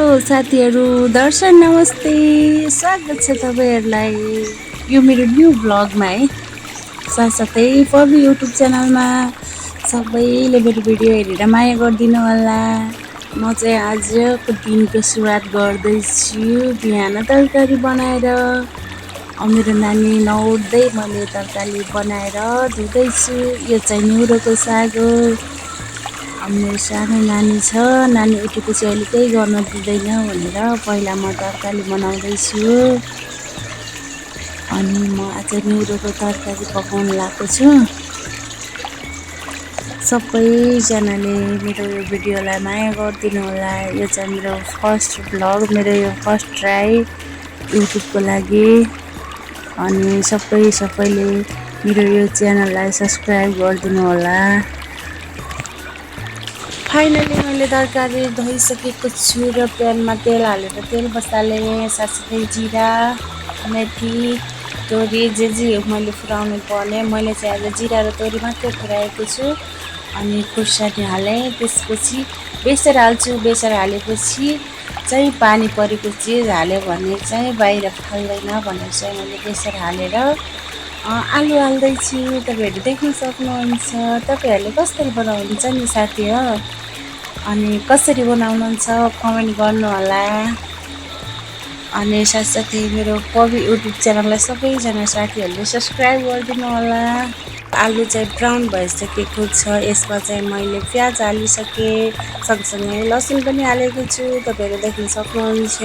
साथीहरू, दर्शन नमस्ते। स्वागत छ तपाईहरुलाई यो मेरो न्यू भ्लगमा है। साथसाथै पबी युट्युब च्यानलमा सबैले मेरो भिडियो हेरेर माया गरिदिनु होला। म चाहिँ आजको दिनको सुरुवात गर्दैछु बिहान तरकारी बनाएर। मेरो नानी नउठ्दै मैले तरकारी बनाएर धुँदैछु। यो चाहिँ न्युरोको साग हो। मेरो सानो नानी छ, नानी उठेपछि अहिले केही गर्न दिँदैन भनेर पहिला म तरकारी बनाउँदैछु। अनि म आज न्युरोको तरकारी पकाउन लागेको छु। सबैजनाले मेरो यो भिडियोलाई माया गरिदिनु होला। यो चाहिँ मेरो फर्स्ट भ्लग, मेरो यो फर्स्ट ट्राई युट्युबको लागि। अनि सबैले मेरो यो च्यानललाई सब्स्क्राइब गरिदिनु होला। फाइनली मैले तरकारी धोइसकेको छु र प्यानमा तेल हालेर तेल बसालेँ। साथसाथै जिरा, मेथी, तोरी जे मैले फुराउनु पर्ने। मैले चाहिँ आज जिरा र तोरी मात्रै फुराएको छु। अनि खुर्सानी हालेँ। त्यसपछि बेसर हाल्छु। बेसर हालेपछि चाहिँ पानी परेको चिज हाल्यो भने चाहिँ बाहिर फाल्दैन भनेर चाहिँ मैले बेसर हालेर आलु हाल्दैछु। तपाईँहरू देख्न सक्नुहुन्छ। तपाईँहरूले कसरी बनाउनुहुन्छ नि साथी हो। अनि कसरी बनाउनुहुन्छ कमेन्ट गर्नु होला। अनि साथसाथै मेरो पबी युट्युब च्यानललाई सबैजना साथीहरूले सब्स्क्राइब गरिदिनु होला। आलु चाहिँ ब्राउन भइसकेको छ। यसमा चाहिँ मैले प्याज हालिसकेँ, सँगसँगै लसुन पनि हालेको छु। तपाईँहरू देख्न सक्नुहुन्छ।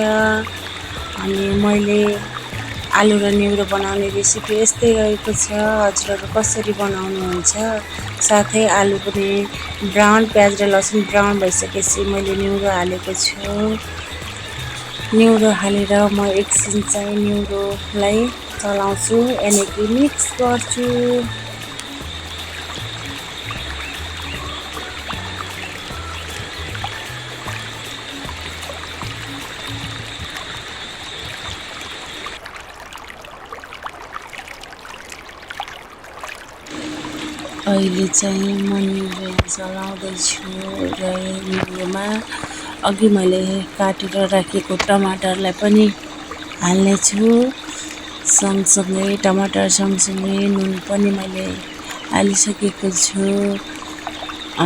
अनि मैले आलु र न्युरो बनाउने रेसिपी यस्तै रहेको छ। हजुरहरू कसरी बनाउनुहुन्छ। साथै आलु पनि ब्राउन, प्याज र लसुन ब्राउन भइसकेपछि मैले न्युरो हालेको छु। न्युरो हालेर म एकछिन चाहिँ न्युरोलाई चलाउँछु, यानि कि मिक्स गर्छु। अहिले चाहिँ म न्युरो चलाउँदैछु र न्युरोमा अघि मैले काटेर राखेको टमाटरलाई पनि हाल्नेछु। सँगसँगै टमाटर सँगसँगै नुन पनि मैले हालिसकेको छु।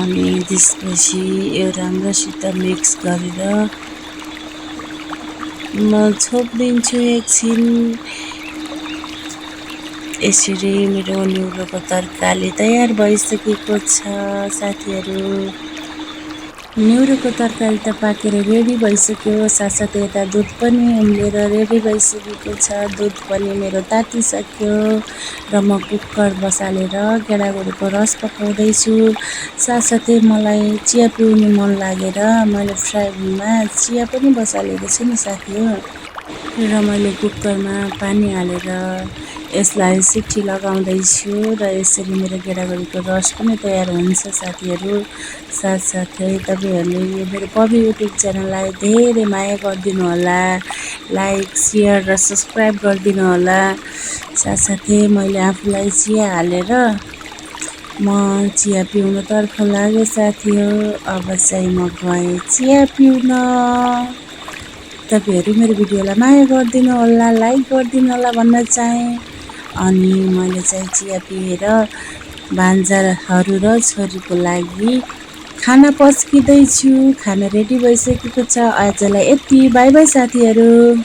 अनि त्यसपछि यो राम्रोसित मिक्स गरेर म छोपिदिन्छु एकछिन। यसरी मेरो न्युरोको तरकारी तयार भइसकेको छ साथीहरू। न्युरोको तरकारी त पाकेर रेडी भइसक्यो। साथसाथै यता दुध पनि उम्लेर रेडी भइसकेको छ। दुध पनि मेरो तातिसक्यो र म कुकर बसालेर गेडागुडीको रस पकाउँदैछु। साथसाथै मलाई चिया पिउनु मन लागेर मैले फ्राइमा चिया पनि बसालेको छु नि साथी हो। र मैले कुकरमा पानी हालेर यसलाई सिटी लगाउँदैछु र यसरी मेरो गेडागुडीको रस पनि तयार हुन्छ साथीहरू। साथसाथै तपाईँहरूले यो मेरो पबी युट्युब च्यानललाई धेरै माया गरिदिनु होला। लाइक, सेयर र सब्स्क्राइब गरिदिनु होला। साथसाथै मैले आफूलाई चिया हालेर म चिया पिउनतर्फ लागेँ साथी हो। अब चाहिँ म गएँ चिया पिउन। तपाईँहरू मेरो भिडियोलाई माया गरिदिनु होला, लाइक गरिदिनु होला भन्न चाहेँ। अनि मैले चाहिँ चिया पिएर भान्जाहरू र छोरीको लागि खाना पस्किँदैछु। खाना रेडी भइसकेको छ। आजलाई यति। बाई बाई साथीहरू।